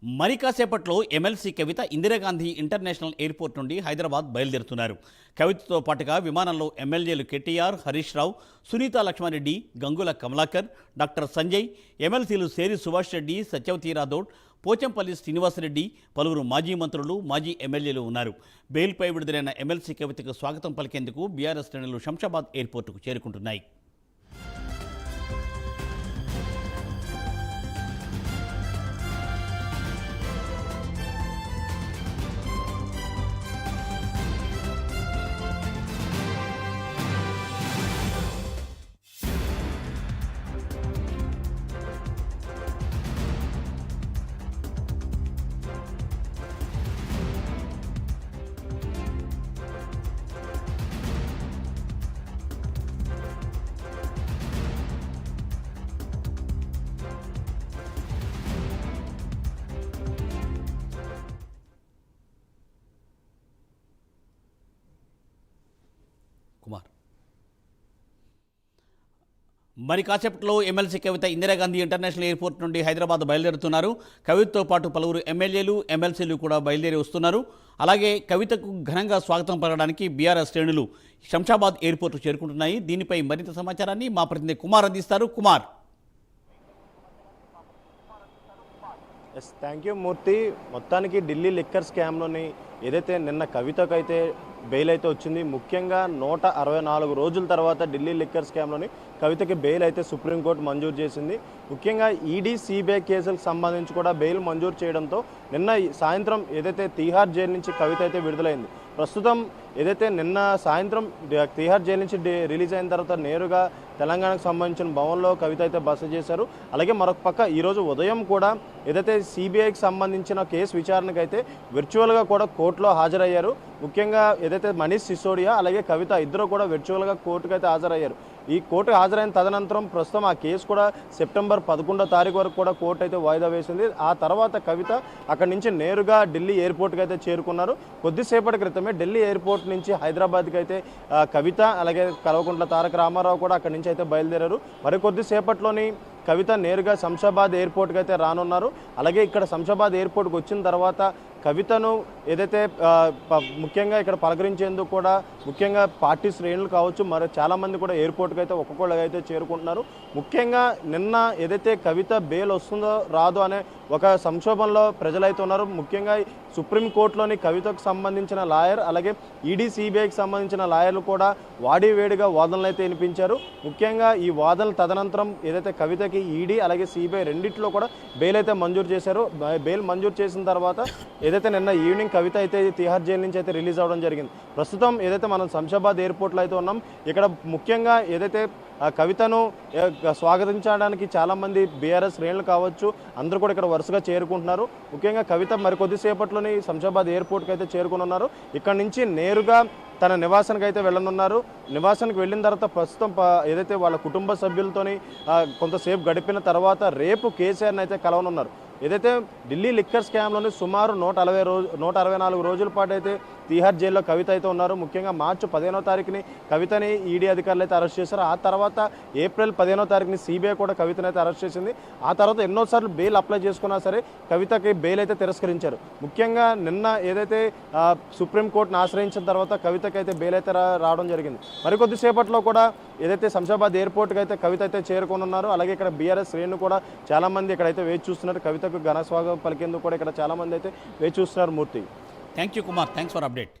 మరి కాసేపట్లో ఎమ్మెల్సీ కవిత Indira Gandhi international airport నుండి హైదరాబాద్ బయలుదేరుతున్నారు. కవితతో పాటుగా విమానంలో ఎమ్మెల్యేలు కేటీఆర్, హరీష్ రావు, సునీతా లక్ష్మారెడ్డి, గంగుల కమలాకర్, డాక్టర్ సంజయ్, ఎమ్మెల్సీలు సేరి సుభాష్ రెడ్డి, సత్యవతి రాథోడ్, పోచంపల్లి శ్రీనివాసరెడ్డి, పలువురు మాజీ మంత్రులు, మాజీ ఎమ్మెల్యేలు ఉన్నారు. బెయిల్పై విడుదలైన ఎమ్మెల్సీ కవితకు స్వాగతం పలికేందుకు బీఆర్ఎస్ శ్రేణులు శంషాబాద్ ఎయిర్పోర్టుకు చేరుకుంటున్నాయి. కుమార్ మరి కాసేపట్లో ఎమ్మెల్సీ కవిత ఇందిరాగాంధీ ఇంటర్నేషనల్ ఎయిర్పోర్ట్ నుండి హైదరాబాద్ బయలుదేరుతున్నారు. కవితతో పాటు పలువురు ఎమ్మెల్యేలు, ఎమ్మెల్సీలు కూడా బయలుదేరి వస్తున్నారు. అలాగే కవితకు ఘనంగా స్వాగతం పలకడానికి బీఆర్ఎస్ శ్రేణులు శంషాబాద్ ఎయిర్పోర్టు చేరుకుంటున్నాయి. దీనిపై మరింత సమాచారాన్ని మా ప్రతినిధి కుమార్ అందిస్తారు. కుమార్. థ్యాంక్ యూ మూర్తి. మొత్తానికి ఢిల్లీ లిక్కర్ స్కామ్లోని ఏదైతే నిన్న కవితకైతే బెయిల్ అయితే వచ్చింది, ముఖ్యంగా 164 రోజుల తర్వాత ఢిల్లీ లిక్కర్ స్కామ్లోని కవితకి బెయిల్ అయితే సుప్రీంకోర్టు మంజూరు చేసింది. ముఖ్యంగా ఈడీ, సిబిఐ కేసులకు సంబంధించి కూడా బెయిల్ మంజూరు చేయడంతో నిన్న సాయంత్రం ఏదైతే తీహార్ జైలు నుంచి కవిత అయితే విడుదలైంది. ప్రస్తుతం ఏదైతే నిన్న సాయంత్రం తీహార్ జైలు నుంచి రిలీజ్ అయిన తర్వాత నేరుగా తెలంగాణకు సంబంధించిన భవన్లో కవిత అయితే బస చేశారు. అలాగే మరొక పక్క ఈరోజు ఉదయం కూడా ఏదైతే సిబిఐకి సంబంధించిన కేసు విచారణకు అయితే వర్చువల్గా కూడా కోర్టులో హాజరయ్యారు. ముఖ్యంగా ఏదైతే మనీష్ సిసోడియా అలాగే కవిత ఇద్దరు కూడా వర్చువల్గా కోర్టుకు అయితే హాజరయ్యారు. ఈ కోర్టు హాజరైన తదనంతరం ప్రస్తుతం ఆ కేసు కూడా సెప్టెంబర్ 11వ తారీఖు వరకు కూడా కోర్టు అయితే వాయిదా వేసింది. ఆ తర్వాత కవిత అక్కడి నుంచి నేరుగా ఢిల్లీ ఎయిర్పోర్ట్కి అయితే చేరుకున్నారు. కొద్దిసేపటి క్రితమే ఢిల్లీ ఎయిర్పోర్ట్ నుంచి హైదరాబాద్కి అయితే కవిత అలాగే కల్వకుంట్ల తారక రామారావు కూడా అక్కడి నుంచి అయితే బయలుదేరారు. మరి కొద్దిసేపట్లోని కవిత నేరుగా శంషాబాద్ ఎయిర్పోర్ట్కి అయితే రానున్నారు. అలాగే ఇక్కడ శంషాబాద్ ఎయిర్పోర్ట్కి వచ్చిన తర్వాత కవితను ఏదైతే ముఖ్యంగా ఇక్కడ పలకరించేందుకు కూడా ముఖ్యంగా పార్టీ శ్రేణులు కావచ్చు, మరి చాలామంది కూడా ఎయిర్పోర్ట్కి అయితే ఒక్కొక్కళ్ళగా అయితే చేరుకుంటున్నారు. ముఖ్యంగా నిన్న ఏదైతే కవిత బెయిల్ వస్తుందో రాదో అనే ఒక సంక్షోభంలో ప్రజలైతే ఉన్నారు. ముఖ్యంగా సుప్రీంకోర్టులోని కవితకు సంబంధించిన లాయర్ అలాగే ఈడీ, సిబిఐకి సంబంధించిన లాయర్లు కూడా వాడివేడిగా వాదనలు అయితే వినిపించారు. ముఖ్యంగా ఈ వాదనలు తదనంతరం ఏదైతే కవితకి ఈడీ అలాగే సిబిఐ రెండింటిలో కూడా బెయిల్ అయితే మంజూరు చేశారు. బెయిల్ మంజూరు చేసిన తర్వాత ఏదైతే నిన్న ఈవినింగ్ కవిత అయితే తీహార్ జైలు నుంచి అయితే రిలీజ్ అవ్వడం జరిగింది. ప్రస్తుతం ఏదైతే మనం శంషాబాద్ ఎయిర్పోర్ట్లో అయితే ఉన్నాం, ఇక్కడ ముఖ్యంగా ఏదైతే కవితను స్వాగతించడానికి చాలామంది బీఆర్ఎస్ శ్రేణులు కావచ్చు అందరూ కూడా ఇక్కడ వరుసగా చేరుకుంటున్నారు. ముఖ్యంగా కవిత మరికొద్దిసేపట్లోని శంషాబాద్ ఎయిర్పోర్ట్కి అయితే చేరుకున్నారు. ఇక్కడ నుంచి నేరుగా తన నివాసానికి అయితే వెళ్ళనున్నారు. నివాసానికి వెళ్ళిన తర్వాత ప్రస్తుతం ఏదైతే వాళ్ళ కుటుంబ సభ్యులతోని కొంతసేపు గడిపిన తర్వాత రేపు కేసీఆర్ని అయితే కలవనున్నారు. ఏదైతే ఢిల్లీ లిక్కర్ స్కామ్లోని సుమారు 164 రోజుల పాటు అయితే తీహార్ జైల్లో కవిత అయితే ఉన్నారు. ముఖ్యంగా మార్చి 15వ తారీఖుని కవితని ఈడీ అధికారులు అయితే అరెస్ట్ చేశారు. ఆ తర్వాత ఏప్రిల్ 15వ తారీఖుని సిబిఐ కూడా కవితను అయితే అరెస్ట్ చేసింది. ఆ తర్వాత ఎన్నోసార్లు బెయిల్ అప్లై చేసుకున్నా సరే కవితకి బెయిల్ అయితే తిరస్కరించారు. ముఖ్యంగా నిన్న ఏదైతే సుప్రీంకోర్టును ఆశ్రయించిన తర్వాత కవితకి అయితే బెయిల్ అయితే రావడం జరిగింది. మరికొద్దిసేపట్లో కూడా ఏదైతే శంషాబాద్ ఎయిర్పోర్ట్కి అయితే కవిత అయితే చేరుకోనున్నారు. అలాగే ఇక్కడ బీఆర్ఎస్ శ్రేణులు కూడా చాలామంది ఇక్కడైతే వేచి చూస్తున్నారు. కవితకు ఘన స్వాగతం పలికేందుకు కూడా ఇక్కడ చాలామంది అయితే వేచి చూస్తున్నారు. Murthy. Thank you Kumar. Thanks for update.